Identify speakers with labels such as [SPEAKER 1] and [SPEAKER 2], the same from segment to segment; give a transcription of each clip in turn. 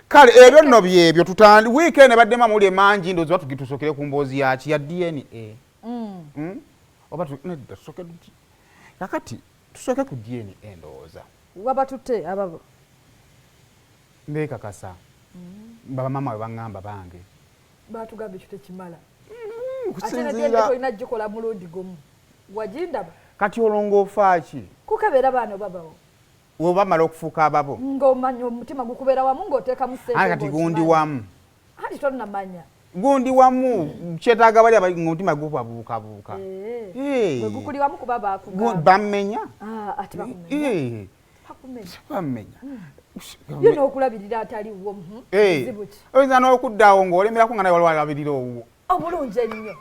[SPEAKER 1] kale ebyo nno byebyo tutandi weekend baddema muli manji ndozi batugitusokere ku mboozi yaki ya DNA oba nedda tusoke duti kakati tusoke ku DNA ndowooza
[SPEAKER 2] wabatutte ababo
[SPEAKER 1] mbekakasa baba mama we baŋŋamba bange
[SPEAKER 2] batugambye ekyo tekimala ate ne DNA tolina gikola mulundi gumu wagindaba kati
[SPEAKER 1] olongoofa ki
[SPEAKER 2] kukebeera baana babawo
[SPEAKER 1] oba mala okufuuka ababo
[SPEAKER 2] ng'omanya omutima gukubeera wamu ng'oteekamu ssente
[SPEAKER 1] kati gundi wamu
[SPEAKER 2] anti tonnamanya
[SPEAKER 1] gundi wamu kyetaaga bali omutima gubabuukabuuka
[SPEAKER 2] bwe gukuli wamu kuba baakugamba
[SPEAKER 1] bammenya
[SPEAKER 2] ati bakumenya
[SPEAKER 1] bammenya
[SPEAKER 2] yo n'okulabirira ataliwo zibu ki
[SPEAKER 1] oyinza n'okuddawo ng'olemerako nga naye waliwo alabirira owuwo
[SPEAKER 2] obulungi ennyo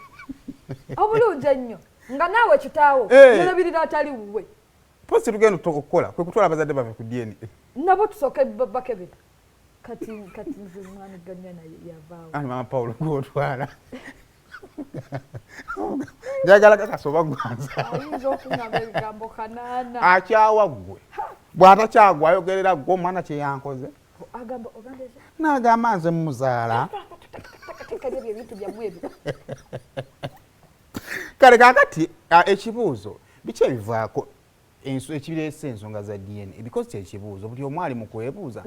[SPEAKER 2] obulungi ennyo nga naawe kitaawo yolabirira atali wuwe
[SPEAKER 1] posi tugenda okukola kwe kutwala abazadde baffe ku DNA
[SPEAKER 2] nabo tusooke bakebera kati nze mwana ganya naye yavaawo
[SPEAKER 1] ani mama Paulo gwotwala njagala kakasoba gwanza
[SPEAKER 2] ayinza okuŋŋamba ebigambo kanaana
[SPEAKER 1] akyawa ggwe bw'atakyagwa ayogerera ggwe omwana kye yankoze n'agamba nze mmuzaala
[SPEAKER 2] ebintu byammwe ebyo
[SPEAKER 1] kale kakati ekibuuzo biki ebivaako ekireese ensonga za DNA because kyekibuuzo buli omu ali mu kwebuuza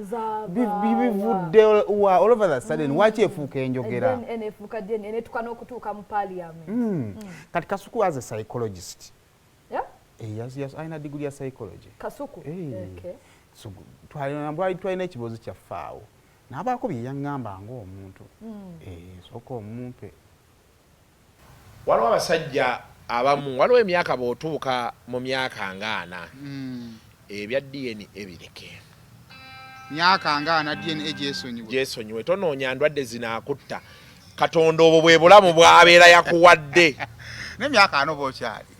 [SPEAKER 1] bivudde all over the sudden waki efuuka enjogera
[SPEAKER 2] efuuka DNA netuka n'okutuuka mu parliament
[SPEAKER 1] kati Kasuku as a psychologist
[SPEAKER 2] yes
[SPEAKER 1] alina diguli ya psychology
[SPEAKER 2] Kasuku
[SPEAKER 1] twalina ekibuuzo kyaffaawo n'abaako bye yaŋŋamba ng'omuntu sooka omumpe
[SPEAKER 3] waliwo abasajja abamu waliwo emyaka bw'otuuka mu myaka nga 4 ebya DNA ebireke
[SPEAKER 1] myaka nga 4 DNA
[SPEAKER 3] gyesonyiwe tonoonya ndwadde zinaakutta Katonda obwo bwe bulamu bw'abeera yakuwadde
[SPEAKER 1] n'emyaka 4 bw'okyali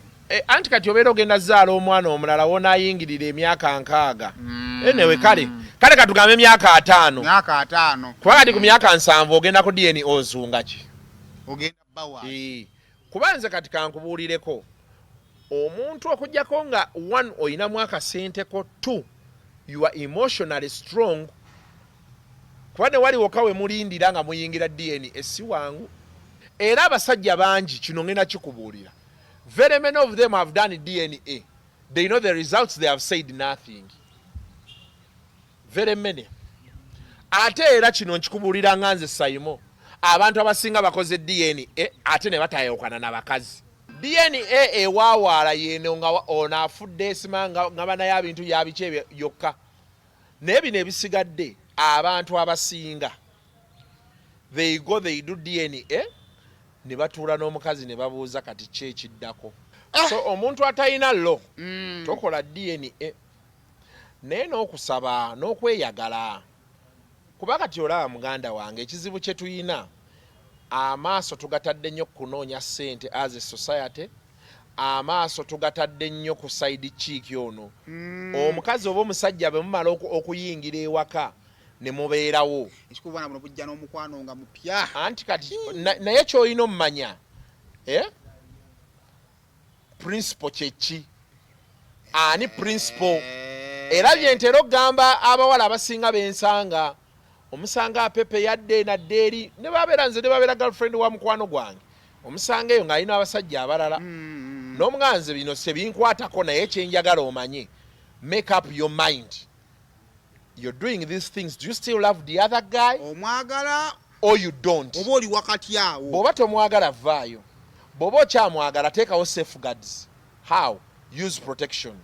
[SPEAKER 3] anti kati obeera ogenda zaala omwana omulala wonaayingirira emyaka 6 enewe kale katugambe emyaka 5 kuba kati ku myaka 7 ogenda ku DNA ozunga ki
[SPEAKER 1] ogenda bawa
[SPEAKER 3] kuba nze kati kankubuulireko omuntu okujjako nga 1 oyinamu akasenteko 2 you are emotionally strong kuba ne wali woka we mulindira nga muyingira DNA si wangu era abasajja bangi kino ngenda kikubuulira very many of them have done DNA they know the results they have said nothing very many ate era kino nkikubuulira nga nze Saimo abantu abasinga bakoze DNA ate ne batayawukana n'abakazi DNA ewaawaala yeno nga ono afudde esima nga banayo ebintu yabiki ebyo yokka naye bino ebisigadde abantu abasinga they do DNA ne batuula n'omukazi ne babuuza kati ki ekiddako so omuntu atalina lo tokola DNA naye n'okusaba n'okweyagala kuba kati olaba muganda wange ekizibu kye tuyina amaaso tugatadde nnyo kunoonya ssente as a society amaaso tugatadde nnyo ku side kiiki ono omukazi oba omusajja bwe mumala okuyingira ewaka ne mubeerawo
[SPEAKER 1] ekikubana buno bujja n'omukwano nga mupya
[SPEAKER 3] anti kati naye ky'olina omumanya principle kyeki ani principle era bye ntera okugamba abawala abasinga bensanga omusanga apepe yadde nadde eri ne babeera nze ne babeera girlfriend wa mukwano gwange omusanga eyo ng'alina abasajja abalala n'omuganze bino sebinkwatako naye kyenjagala omanye make up your mind you're doing these things do you still love the other guy
[SPEAKER 1] omwagala
[SPEAKER 3] or you don't
[SPEAKER 1] oba oli wakati awo
[SPEAKER 3] bw'oba tomwagala vaayo bw'oba okyamwagala teekawo safeguards how use protection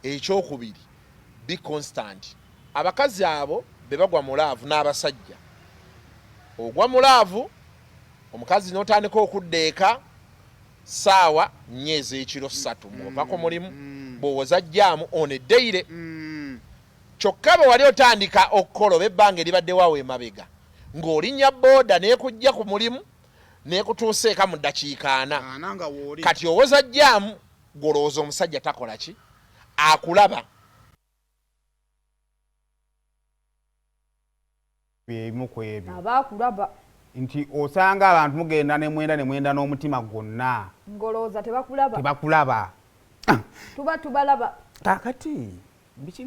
[SPEAKER 3] ekyokubiri be constant abakazi abo bebagwa mulaavu n'abasajja ogwa mulaavu omukazi n'otandika okuddeeka saawa 4 ez'ekiro 3 mwovako mulimu bw'owoza jjaamu oneddeire kyokka bwe wali otandika okukola oba ebbanga eribaddewo emabega ng'olinnya booda n'ekujja ku mulimu n'ekutuusa eka mu ddakiika 4 kati owoza jjaamu golowooza omusajja takola ki akulaba
[SPEAKER 1] ebimu ku ebyo
[SPEAKER 2] abaakulaba
[SPEAKER 1] nti osanga abantu mugenda ne mwenda n'omutima gwonna
[SPEAKER 2] ngolooza tebakulaba
[SPEAKER 1] tuba tubalaba
[SPEAKER 2] kakati
[SPEAKER 1] biki